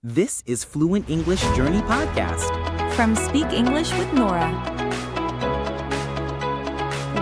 This is Fluent English Journey Podcast. From Speak English with Nora.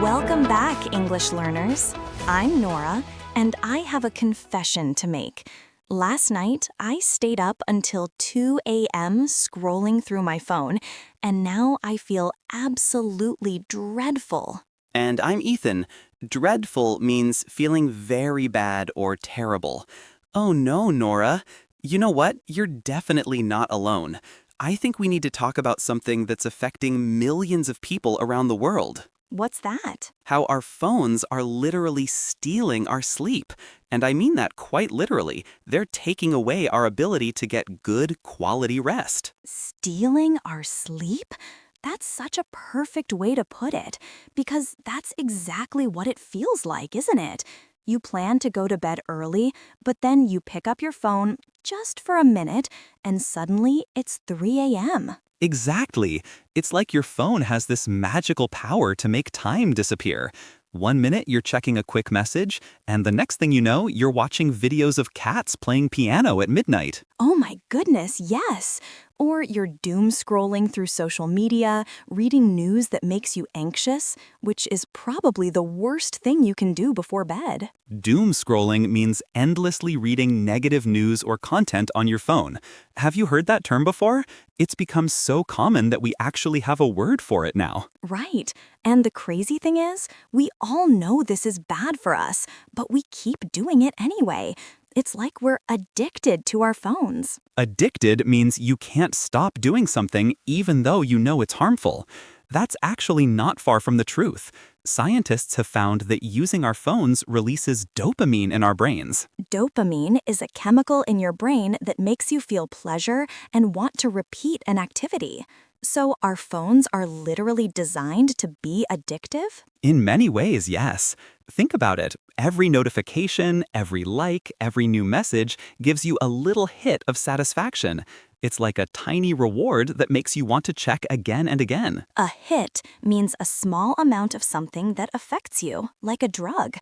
Welcome back, English learners. I'm Nora, and I have a confession to make. Last night, I stayed up until 2 a.m. scrolling through my phone, and now I feel absolutely dreadful. And I'm Ethan. Dreadful means feeling very bad or terrible. Oh no, Nora. You know what? You're definitely not alone. I think we need to talk about something that's affecting millions of people around the world. What's that? How our phones are literally stealing our sleep. And I mean that quite literally. They're taking away our ability to get good quality rest. Stealing our sleep? That's such a perfect way to put it, because that's exactly what it feels like, isn't it? You plan to go to bed early, but then you pick up your phone just for a minute, and suddenly it's 3 a.m. Exactly. It's like your phone has this magical power to make time disappear. 1 minute you're checking a quick message, and the next thing you know, you're watching videos of cats playing piano at midnight. Oh my goodness, yes! Or you're doom scrolling through social media, reading news that makes you anxious, which is probably the worst thing you can do before bed. Doom scrolling means endlessly reading negative news or content on your phone. Have you heard that term before? It's become so common that we actually have a word for it now. Right. And the crazy thing is, we all know this is bad for us, but we keep doing it anyway. It's like we're addicted to our phones. Addicted means you can't stop doing something even though you know it's harmful. That's actually not far from the truth. Scientists have found that using our phones releases dopamine in our brains. Dopamine is a chemical in your brain that makes you feel pleasure and want to repeat an activity. So our phones are literally designed to be addictive? In many ways, yes. Think about it. Every notification, every like, every new message gives you a little hit of satisfaction. It's like a tiny reward that makes you want to check again and again. A hit means a small amount of something that affects you, like a drug.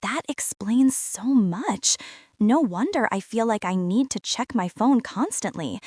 That explains so much. No wonder I feel like I need to check my phone constantly.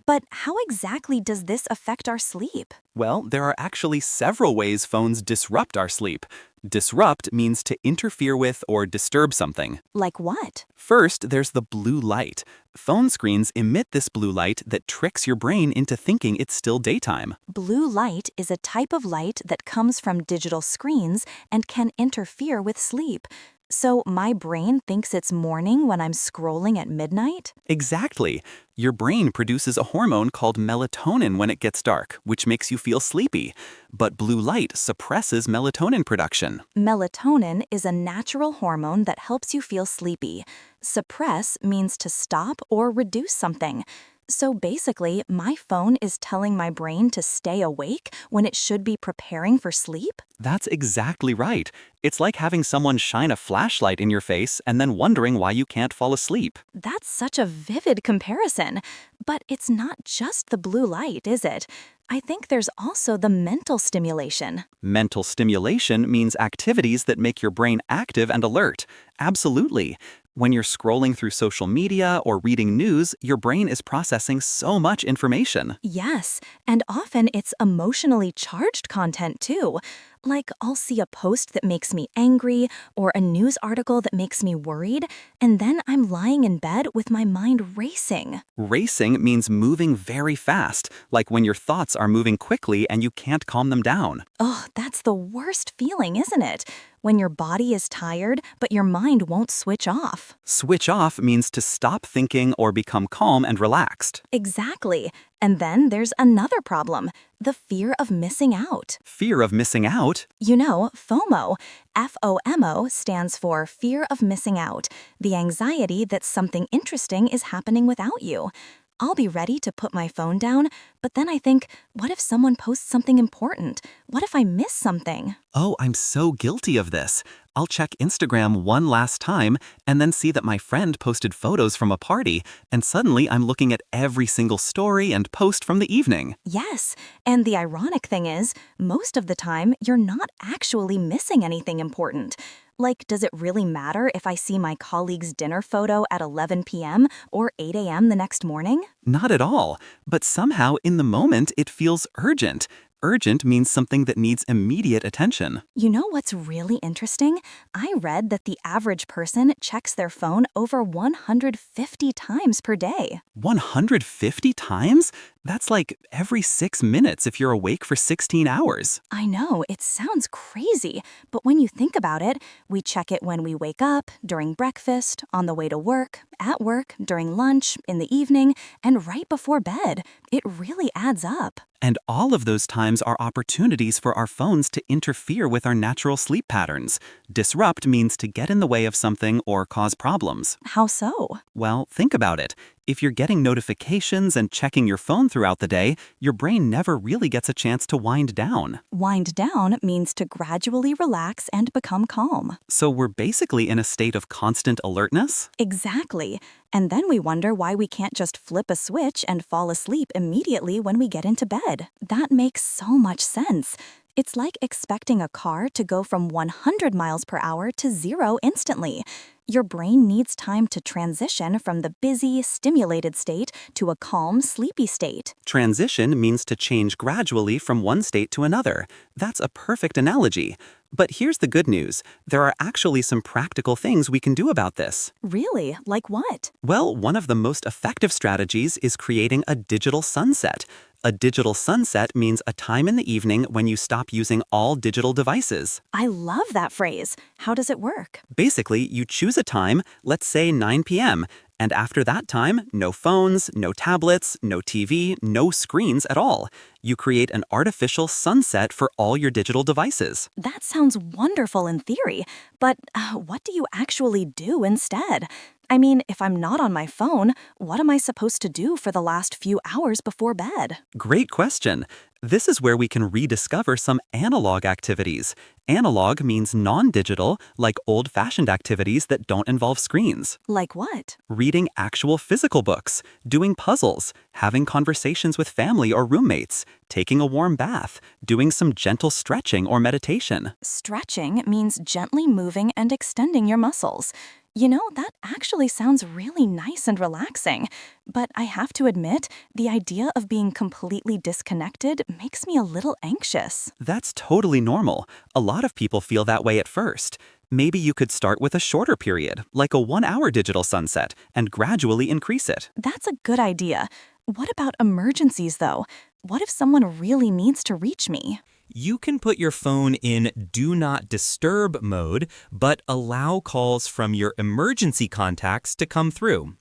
But how exactly does this affect our sleep? Well, there are actually several ways phones disrupt our sleep. Disrupt means to interfere with or disturb something. Like what? First, there's the blue light. Phone screens emit this blue light that tricks your brain into thinking it's still daytime. Blue light is a type of light that comes from digital screens and can interfere with sleep. So my brain thinks it's morning when I'm scrolling at midnight? Exactly. Your brain produces a hormone called melatonin when it gets dark, which makes you feel sleepy. But blue light suppresses melatonin production. Melatonin is a natural hormone that helps you feel sleepy. Suppress means to stop or reduce something. So basically, my phone is telling my brain to stay awake when it should be preparing for sleep? That's exactly right. It's like having someone shine a flashlight in your face and then wondering why you can't fall asleep. That's such a vivid comparison. But it's not just the blue light, is it? I think there's also the mental stimulation. Mental stimulation means activities that make your brain active and alert. Absolutely. When you're scrolling through social media or reading news, your brain is processing so much information. Yes, and often it's emotionally charged content too. Like I'll see a post that makes me angry or a news article that makes me worried, and then I'm lying in bed with my mind racing. Racing means moving very fast, like when your thoughts are moving quickly and you can't calm them down. Oh, that's the worst feeling, isn't it? When your body is tired, but your mind won't switch off. Switch off means to stop thinking or become calm and relaxed. Exactly. And then there's another problem, the fear of missing out. Fear of missing out? You know, FOMO, FOMO stands for fear of missing out, the anxiety that something interesting is happening without you. I'll be ready to put my phone down, but then I think, what if someone posts something important? What if I miss something? Oh, I'm so guilty of this. I'll check Instagram one last time and then see that my friend posted photos from a party, and suddenly I'm looking at every single story and post from the evening. Yes, and the ironic thing is, most of the time, you're not actually missing anything important. Like, does it really matter if I see my colleague's dinner photo at 11 p.m. or 8 a.m. the next morning? Not at all, but somehow in the moment it feels urgent. Urgent means something that needs immediate attention. You know what's really interesting? I read that the average person checks their phone over 150 times per day. 150 times? That's like every 6 minutes if you're awake for 16 hours. I know, it sounds crazy, but when you think about it, we check it when we wake up, during breakfast, on the way to work, at work, during lunch, in the evening, and right before bed. It really adds up. And all of those times are opportunities for our phones to interfere with our natural sleep patterns. Disrupt means to get in the way of something or cause problems. How so? Well, think about it. If you're getting notifications and checking your phone throughout the day, your brain never really gets a chance to wind down. Wind down means to gradually relax and become calm. So we're basically in a state of constant alertness? Exactly. And then we wonder why we can't just flip a switch and fall asleep immediately when we get into bed. That makes so much sense. It's like expecting a car to go from 100 miles per hour to 0 instantly. Your brain needs time to transition from the busy, stimulated state to a calm, sleepy state. Transition means to change gradually from one state to another. That's a perfect analogy. But here's the good news. There are actually some practical things we can do about this. Really? Like what? Well, one of the most effective strategies is creating a digital sunset. A digital sunset means a time in the evening when you stop using all digital devices. I love that phrase. How does it work? Basically, you choose a time, let's say 9 p.m., and after that time, no phones, no tablets, no TV, no screens at all. You create an artificial sunset for all your digital devices. That sounds wonderful in theory, but what do you actually do instead? I mean, if I'm not on my phone, what am I supposed to do for the last few hours before bed? Great question. This is where we can rediscover some analog activities. Analog means non-digital, like old-fashioned activities that don't involve screens. Like what? Reading actual physical books, doing puzzles, having conversations with family or roommates, taking a warm bath, doing some gentle stretching or meditation. Stretching means gently moving and extending your muscles. You know, that actually sounds really nice and relaxing. But I have to admit, the idea of being completely disconnected makes me a little anxious. That's totally normal. A lot of people feel that way at first. Maybe you could start with a shorter period, like a 1-hour digital sunset, and gradually increase it. That's a good idea. What about emergencies, though? What if someone really needs to reach me? You can put your phone in Do Not Disturb mode, but allow calls from your emergency contacts to come through.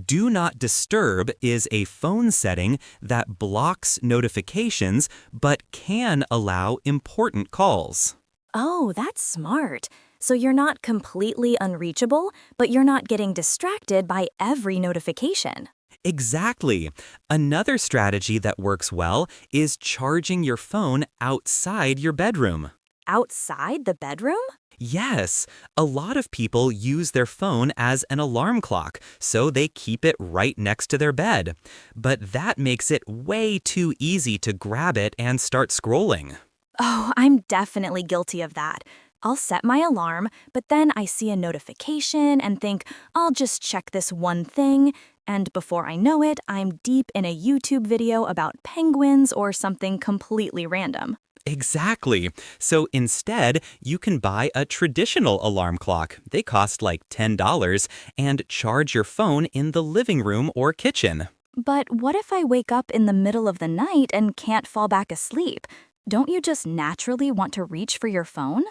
Do Not Disturb is a phone setting that blocks notifications but can allow important calls. Oh, that's smart. So you're not completely unreachable, but you're not getting distracted by every notification. Exactly. Another strategy that works well is charging your phone outside your bedroom. Outside the bedroom? Yes, a lot of people use their phone as an alarm clock, so they keep it right next to their bed. But that makes it way too easy to grab it and start scrolling. Oh, I'm definitely guilty of that. I'll set my alarm, but then I see a notification and think, I'll just check this one thing. And before I know it, I'm deep in a YouTube video about penguins or something completely random. Exactly. So instead, you can buy a traditional alarm clock. They cost like $10 and charge your phone in the living room or kitchen. But what if I wake up in the middle of the night and can't fall back asleep? Don't you just naturally want to reach for your phone?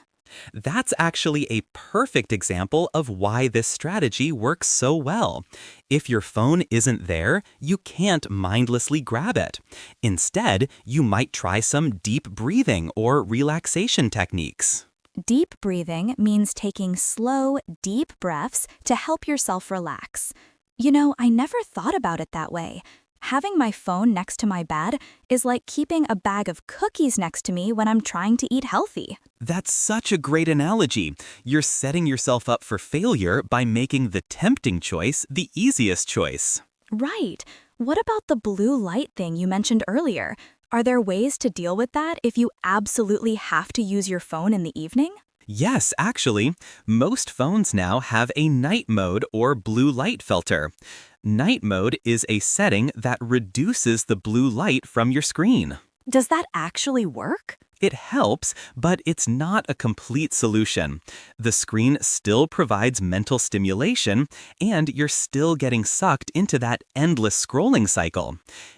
That's actually a perfect example of why this strategy works so well. If your phone isn't there, you can't mindlessly grab it. Instead, you might try some deep breathing or relaxation techniques. Deep breathing means taking slow, deep breaths to help yourself relax. You know, I never thought about it that way. Having my phone next to my bed is like keeping a bag of cookies next to me when I'm trying to eat healthy. That's such a great analogy. You're setting yourself up for failure by making the tempting choice the easiest choice. Right. What about the blue light thing you mentioned earlier? Are there ways to deal with that if you absolutely have to use your phone in the evening? Yes, actually, most phones now have a night mode or blue light filter. Night mode is a setting that reduces the blue light from your screen. Does that actually work? It helps, but it's not a complete solution. The screen still provides mental stimulation, and you're still getting sucked into that endless scrolling cycle.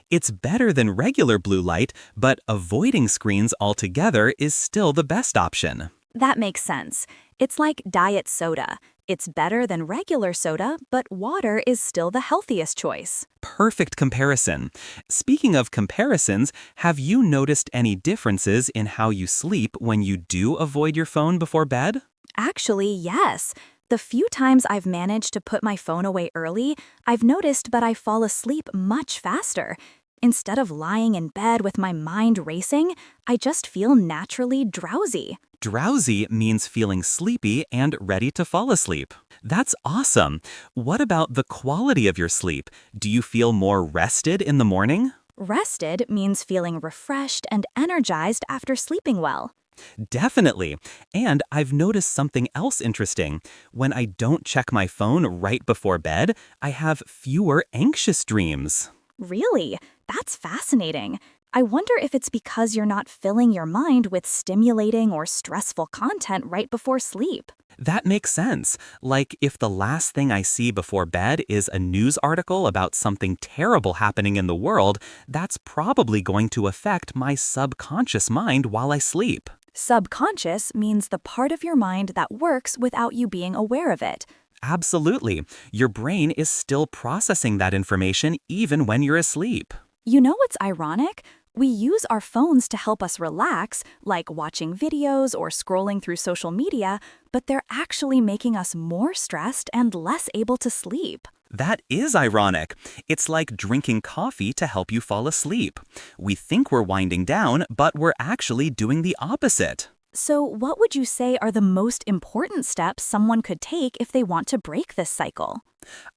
It's better than regular blue light, but avoiding screens altogether is still the best option. That makes sense. It's like diet soda. It's better than regular soda, but water is still the healthiest choice. Perfect comparison. Speaking of comparisons, have you noticed any differences in how you sleep when you do avoid your phone before bed? Actually, yes. The few times I've managed to put my phone away early, I've noticed that I fall asleep much faster. Instead of lying in bed with my mind racing, I just feel naturally drowsy. Drowsy means feeling sleepy and ready to fall asleep. That's awesome. What about the quality of your sleep? Do you feel more rested in the morning? Rested means feeling refreshed and energized after sleeping well. Definitely. And I've noticed something else interesting. When I don't check my phone right before bed, I have fewer anxious dreams. Really? That's fascinating. I wonder if it's because you're not filling your mind with stimulating or stressful content right before sleep. That makes sense. Like if the last thing I see before bed is a news article about something terrible happening in the world, that's probably going to affect my subconscious mind while I sleep. Subconscious means the part of your mind that works without you being aware of it. Absolutely. Your brain is still processing that information even when you're asleep. You know what's ironic? We use our phones to help us relax, like watching videos or scrolling through social media, but they're actually making us more stressed and less able to sleep. That is ironic. It's like drinking coffee to help you fall asleep. We think we're winding down, but we're actually doing the opposite. So, what would you say are the most important steps someone could take if they want to break this cycle?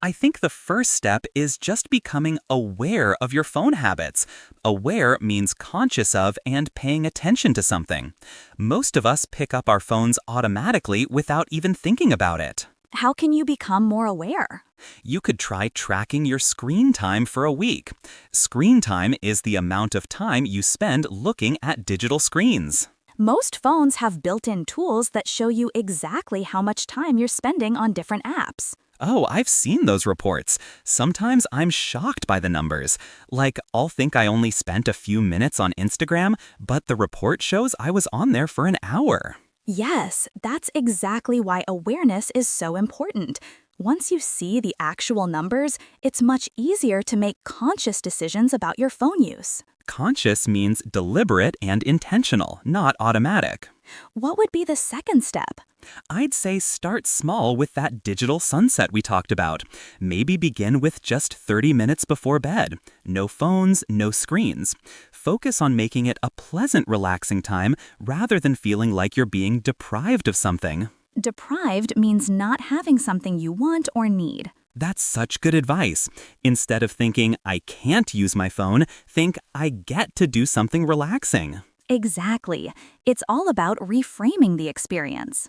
I think the first step is just becoming aware of your phone habits. Aware means conscious of and paying attention to something. Most of us pick up our phones automatically without even thinking about it. How can you become more aware? You could try tracking your screen time for a week. Screen time is the amount of time you spend looking at digital screens. Most phones have built-in tools that show you exactly how much time you're spending on different apps. Oh, I've seen those reports. Sometimes I'm shocked by the numbers. Like, I'll think I only spent a few minutes on Instagram, but the report shows I was on there for an hour. Yes, that's exactly why awareness is so important. Once you see the actual numbers, it's much easier to make conscious decisions about your phone use. Conscious means deliberate and intentional, not automatic. What would be the second step? I'd say start small with that digital sunset we talked about. Maybe begin with just 30 minutes before bed. No phones, no screens. Focus on making it a pleasant, relaxing time rather than feeling like you're being deprived of something. Deprived means not having something you want or need. That's such good advice. Instead of thinking, I can't use my phone, think, I get to do something relaxing. Exactly. It's all about reframing the experience.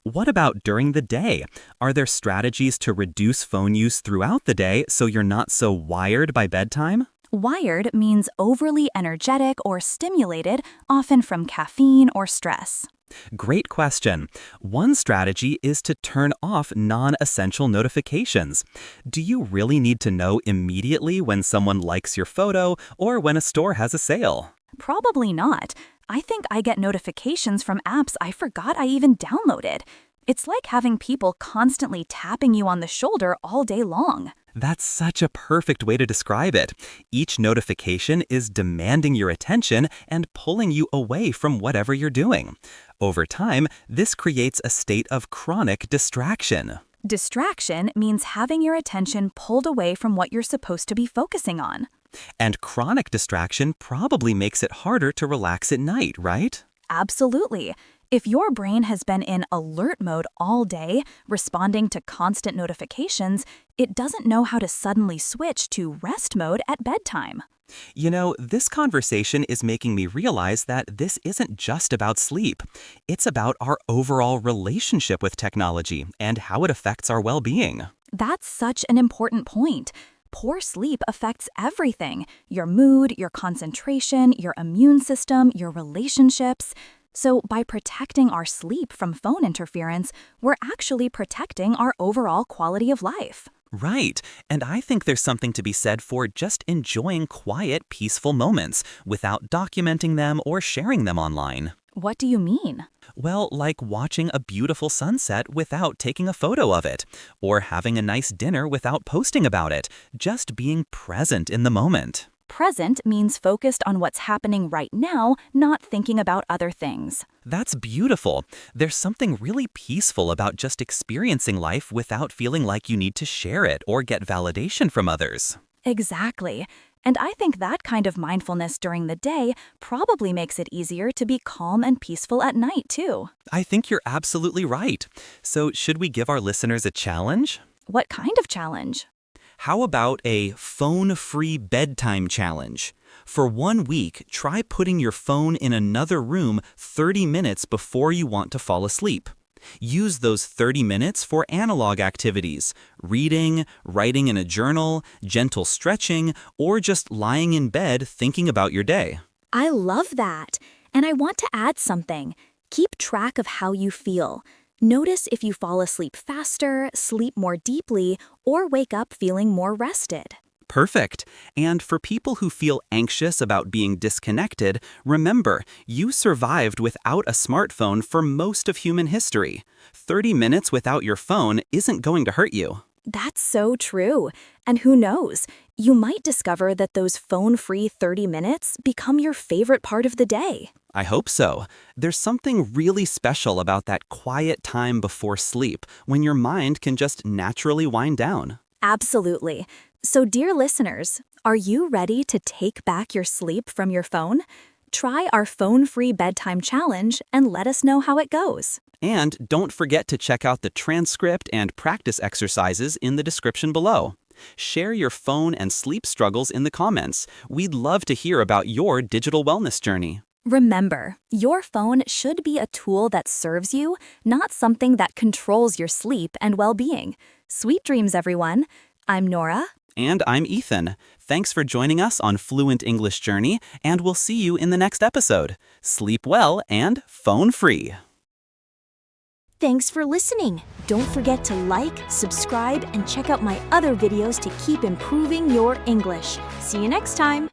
What about during the day? Are there strategies to reduce phone use throughout the day so you're not so wired by bedtime? Wired means overly energetic or stimulated, often from caffeine or stress. Great question. One strategy is to turn off non-essential notifications. Do you really need to know immediately when someone likes your photo or when a store has a sale? Probably not. I think I get notifications from apps I forgot I even downloaded. It's like having people constantly tapping you on the shoulder all day long. That's such a perfect way to describe it. Each notification is demanding your attention and pulling you away from whatever you're doing. Over time, this creates a state of chronic distraction. Distraction means having your attention pulled away from what you're supposed to be focusing on. And chronic distraction probably makes it harder to relax at night, right? Absolutely. If your brain has been in alert mode all day, responding to constant notifications, it doesn't know how to suddenly switch to rest mode at bedtime. You know, this conversation is making me realize that this isn't just about sleep. It's about our overall relationship with technology and how it affects our well-being. That's such an important point. Poor sleep affects everything: your mood, your concentration, your immune system, your relationships. So, by protecting our sleep from phone interference, we're actually protecting our overall quality of life. Right, and I think there's something to be said for just enjoying quiet, peaceful moments without documenting them or sharing them online. What do you mean? Well, like watching a beautiful sunset without taking a photo of it, or having a nice dinner without posting about it, just being present in the moment. Present means focused on what's happening right now, not thinking about other things. That's beautiful. There's something really peaceful about just experiencing life without feeling like you need to share it or get validation from others. Exactly. And I think that kind of mindfulness during the day probably makes it easier to be calm and peaceful at night, too. I think you're absolutely right. So, should we give our listeners a challenge? What kind of challenge? How about a phone-free bedtime challenge? For 1 week, try putting your phone in another room 30 minutes before you want to fall asleep. Use those 30 minutes for analog activities: reading, writing in a journal, gentle stretching, or just lying in bed thinking about your day. I love that. And I want to add something. Keep track of how you feel. Notice if you fall asleep faster, sleep more deeply, or wake up feeling more rested. Perfect. And for people who feel anxious about being disconnected, remember, you survived without a smartphone for most of human history. 30 minutes without your phone isn't going to hurt you. That's so true. And who knows, you might discover that those phone-free 30 minutes become your favorite part of the day. I hope so. There's something really special about that quiet time before sleep when your mind can just naturally wind down. Absolutely. So, dear listeners, are you ready to take back your sleep from your phone? Try our phone-free bedtime challenge and let us know how it goes. And don't forget to check out the transcript and practice exercises in the description below. Share your phone and sleep struggles in the comments. We'd love to hear about your digital wellness journey. Remember, your phone should be a tool that serves you, not something that controls your sleep and well-being. Sweet dreams, everyone. I'm Nora. And I'm Ethan. Thanks for joining us on Fluent English Journey, and we'll see you in the next episode. Sleep well and phone free. Thanks for listening. Don't forget to like, subscribe, and check out my other videos to keep improving your English. See you next time.